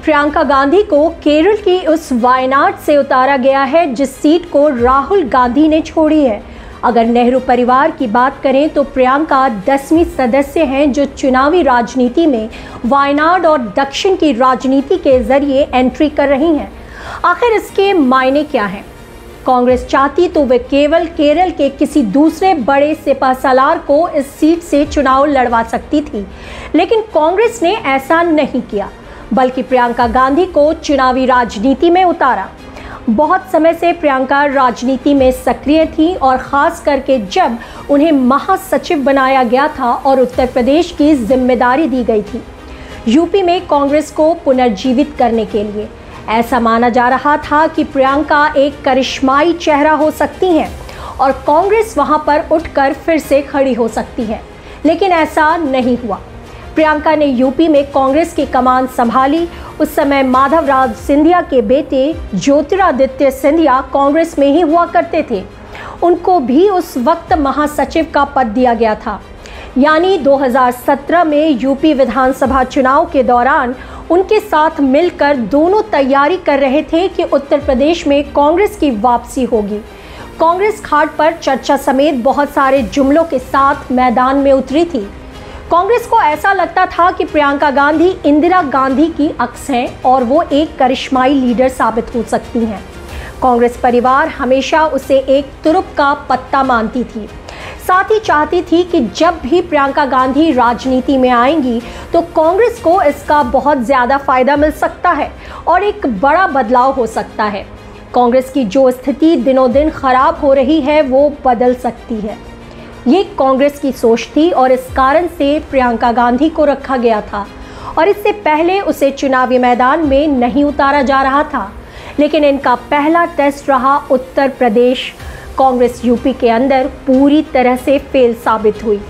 प्रियंका गांधी को केरल की उस वायनाड से उतारा गया है जिस सीट को राहुल गांधी ने छोड़ी है। अगर नेहरू परिवार की बात करें तो प्रियंका 10वीं सदस्य हैं जो चुनावी राजनीति में वायनाड और दक्षिण की राजनीति के जरिए एंट्री कर रही हैं। आखिर इसके मायने क्या हैं? कांग्रेस चाहती तो वे केवल केरल के किसी दूसरे बड़े सिपहसालार को इस सीट से चुनाव लड़वा सकती थी, लेकिन कांग्रेस ने ऐसा नहीं किया, बल्कि प्रियंका गांधी को चुनावी राजनीति में उतारा। बहुत समय से प्रियंका राजनीति में सक्रिय थी और खास करके जब उन्हें महासचिव बनाया गया था और उत्तर प्रदेश की जिम्मेदारी दी गई थी यूपी में कांग्रेस को पुनर्जीवित करने के लिए। ऐसा माना जा रहा था कि प्रियंका एक करिश्माई चेहरा हो सकती हैं और कांग्रेस वहां पर उठकर फिर से खड़ी हो सकती है, लेकिन ऐसा नहीं हुआ। प्रियंका ने यूपी में कांग्रेस की कमान संभाली। उस समय माधवराव सिंधिया के बेटे ज्योतिरादित्य सिंधिया कांग्रेस में ही हुआ करते थे। उनको भी उस वक्त महासचिव का पद दिया गया था। यानी 2017 में यूपी विधानसभा चुनाव के दौरान उनके साथ मिलकर दोनों तैयारी कर रहे थे कि उत्तर प्रदेश में कांग्रेस की वापसी होगी। कांग्रेस घाट पर चर्चा समेत बहुत सारे जुमलों के साथ मैदान में उतरी थी। कांग्रेस को ऐसा लगता था कि प्रियंका गांधी इंदिरा गांधी की अक्स हैं और वो एक करिश्माई लीडर साबित हो सकती हैं। कांग्रेस परिवार हमेशा उसे एक तुरुप का पत्ता मानती थी। साथ ही चाहती थी कि जब भी प्रियंका गांधी राजनीति में आएंगी तो कांग्रेस को इसका बहुत ज्यादा फायदा मिल सकता है और एक बड़ा बदलाव हो सकता है। कांग्रेस की जो स्थिति दिनों दिन खराब हो रही है वो बदल सकती है। ये कांग्रेस की सोच थी और इस कारण से प्रियंका गांधी को रखा गया था और इससे पहले उसे चुनावी मैदान में नहीं उतारा जा रहा था। लेकिन इनका पहला टेस्ट रहा उत्तर प्रदेश। कांग्रेस यूपी के अंदर पूरी तरह से फेल साबित हुई।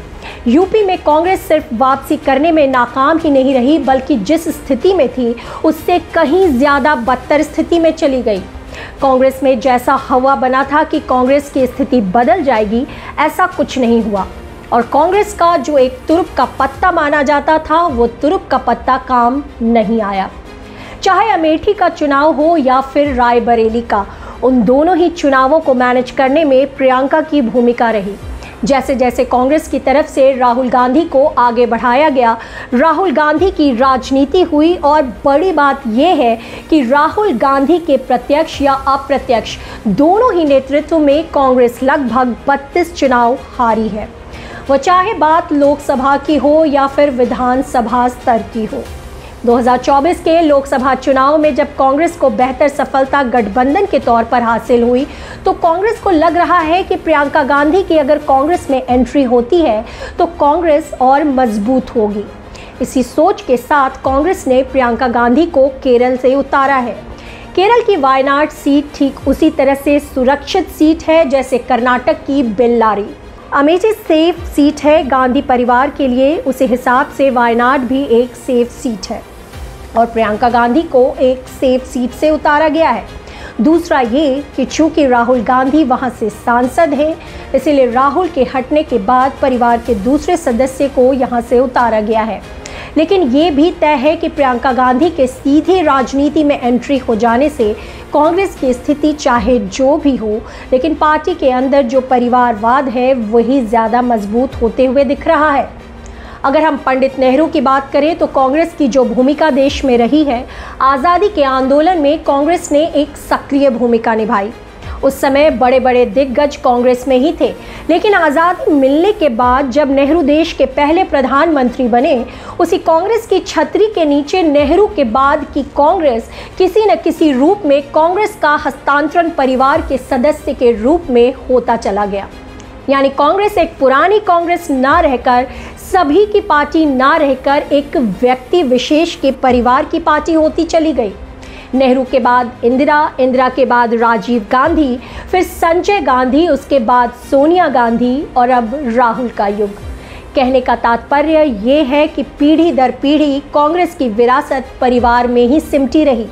यूपी में कांग्रेस सिर्फ वापसी करने में नाकाम ही नहीं रही, बल्कि जिस स्थिति में थी उससे कहीं ज्यादा बदतर स्थिति में चली गई। कांग्रेस में जैसा हवा बना था कि कांग्रेस की स्थिति बदल जाएगी, ऐसा कुछ नहीं हुआ और कांग्रेस का जो एक तुरुप का पत्ता माना जाता था वो तुरुप का पत्ता काम नहीं आया। चाहे अमेठी का चुनाव हो या फिर रायबरेली का, उन दोनों ही चुनावों को मैनेज करने में प्रियंका की भूमिका रही। जैसे जैसे कांग्रेस की तरफ से राहुल गांधी को आगे बढ़ाया गया, राहुल गांधी की राजनीति हुई और बड़ी बात यह है कि राहुल गांधी के प्रत्यक्ष या अप्रत्यक्ष दोनों ही नेतृत्व में कांग्रेस लगभग 32 चुनाव हारी है। वो चाहे बात लोकसभा की हो या फिर विधानसभा स्तर की हो। 2024 के लोकसभा चुनाव में जब कांग्रेस को बेहतर सफलता गठबंधन के तौर पर हासिल हुई तो कांग्रेस को लग रहा है कि प्रियंका गांधी की अगर कांग्रेस में एंट्री होती है तो कांग्रेस और मजबूत होगी। इसी सोच के साथ कांग्रेस ने प्रियंका गांधी को केरल से उतारा है। केरल की वायनाड सीट ठीक उसी तरह से सुरक्षित सीट है जैसे कर्नाटक की बेल्लारी। अमेठी सेफ सीट है गांधी परिवार के लिए, उसी हिसाब से वायनाड भी एक सेफ सीट है और प्रियंका गांधी को एक सेफ सीट से उतारा गया है। दूसरा ये कि चूंकि राहुल गांधी वहां से सांसद हैं, इसीलिए राहुल के हटने के बाद परिवार के दूसरे सदस्य को यहां से उतारा गया है। लेकिन ये भी तय है कि प्रियंका गांधी के सीधे राजनीति में एंट्री हो जाने से कांग्रेस की स्थिति चाहे जो भी हो, लेकिन पार्टी के अंदर जो परिवारवाद है वही ज़्यादा मजबूत होते हुए दिख रहा है। अगर हम पंडित नेहरू की बात करें तो कांग्रेस की जो भूमिका देश में रही है, आज़ादी के आंदोलन में कांग्रेस ने एक सक्रिय भूमिका निभाई। उस समय बड़े बड़े दिग्गज कांग्रेस में ही थे, लेकिन आज़ादी मिलने के बाद जब नेहरू देश के पहले प्रधानमंत्री बने, उसी कांग्रेस की छतरी के नीचे नेहरू के बाद की कांग्रेस किसी न किसी रूप में कांग्रेस का हस्तांतरण परिवार के सदस्य के रूप में होता चला गया। यानी कांग्रेस एक पुरानी कांग्रेस ना रहकर, सभी की पार्टी ना रहकर एक व्यक्ति विशेष के परिवार की पार्टी होती चली गई। नेहरू के बाद इंदिरा, इंदिरा के बाद राजीव गांधी, फिर संजय गांधी, उसके बाद सोनिया गांधी और अब राहुल का युग। कहने का तात्पर्य ये है कि पीढ़ी दर पीढ़ी कांग्रेस की विरासत परिवार में ही सिमटी रही।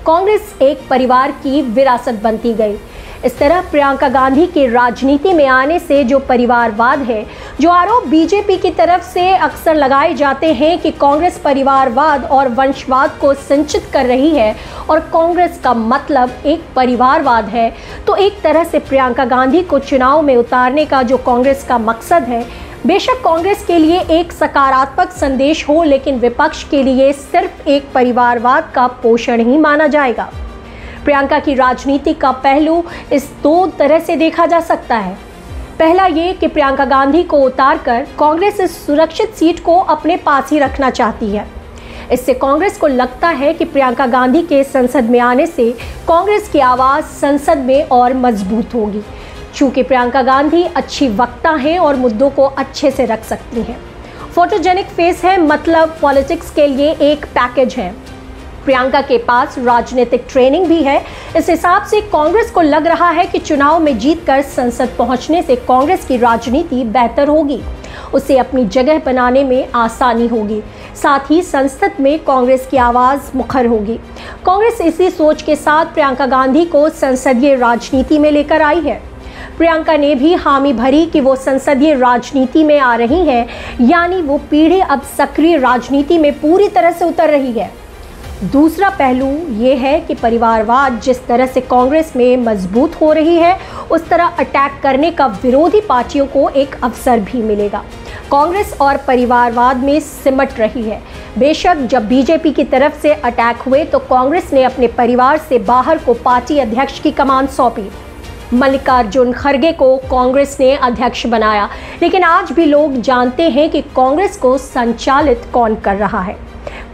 कांग्रेस एक परिवार की विरासत बनती गई। इस तरह प्रियंका गांधी के राजनीति में आने से जो परिवारवाद है, जो आरोप बीजेपी की तरफ से अक्सर लगाए जाते हैं कि कांग्रेस परिवारवाद और वंशवाद को संचित कर रही है और कांग्रेस का मतलब एक परिवारवाद है, तो एक तरह से प्रियंका गांधी को चुनाव में उतारने का जो कांग्रेस का मकसद है, बेशक कांग्रेस के लिए एक सकारात्मक संदेश हो, लेकिन विपक्ष के लिए सिर्फ एक परिवारवाद का पोषण ही माना जाएगा। प्रियंका की राजनीति का पहलू इस दो तरह से देखा जा सकता है। पहला ये कि प्रियंका गांधी को उतारकर कांग्रेस इस सुरक्षित सीट को अपने पास ही रखना चाहती है। इससे कांग्रेस को लगता है कि प्रियंका गांधी के संसद में आने से कांग्रेस की आवाज़ संसद में और मजबूत होगी। चूँकि प्रियंका गांधी अच्छी वक्ता हैं और मुद्दों को अच्छे से रख सकती हैं। फोटोजेनिक फेस है, मतलब पॉलिटिक्स के लिए एक पैकेज है। प्रियंका के पास राजनीतिक ट्रेनिंग भी है। इस हिसाब से कांग्रेस को लग रहा है कि चुनाव में जीतकर संसद पहुंचने से कांग्रेस की राजनीति बेहतर होगी, उसे अपनी जगह बनाने में आसानी होगी, साथ ही संसद में कांग्रेस की आवाज़ मुखर होगी। कांग्रेस इसी सोच के साथ प्रियंका गांधी को संसदीय राजनीति में लेकर आई है। प्रियंका ने भी हामी भरी कि वो संसदीय राजनीति में आ रही हैं, यानी वो पीढ़ी अब सक्रिय राजनीति में पूरी तरह से उतर रही है। दूसरा पहलू ये है कि परिवारवाद जिस तरह से कांग्रेस में मजबूत हो रही है, उस तरह अटैक करने का विरोधी पार्टियों को एक अवसर भी मिलेगा। कांग्रेस और परिवारवाद में सिमट रही है। बेशक जब बीजेपी की तरफ से अटैक हुए तो कांग्रेस ने अपने परिवार से बाहर को पार्टी अध्यक्ष की कमान सौंपी। मल्लिकार्जुन खड़गे को कांग्रेस ने अध्यक्ष बनाया, लेकिन आज भी लोग जानते हैं कि कांग्रेस को संचालित कौन कर रहा है,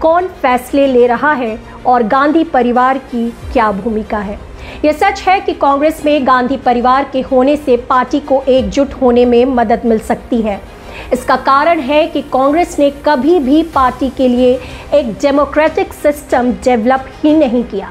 कौन फैसले ले रहा है और गांधी परिवार की क्या भूमिका है। यह सच है कि कांग्रेस में गांधी परिवार के होने से पार्टी को एकजुट होने में मदद मिल सकती है। इसका कारण है कि कांग्रेस ने कभी भी पार्टी के लिए एक डेमोक्रेटिक सिस्टम डेवलप ही नहीं किया।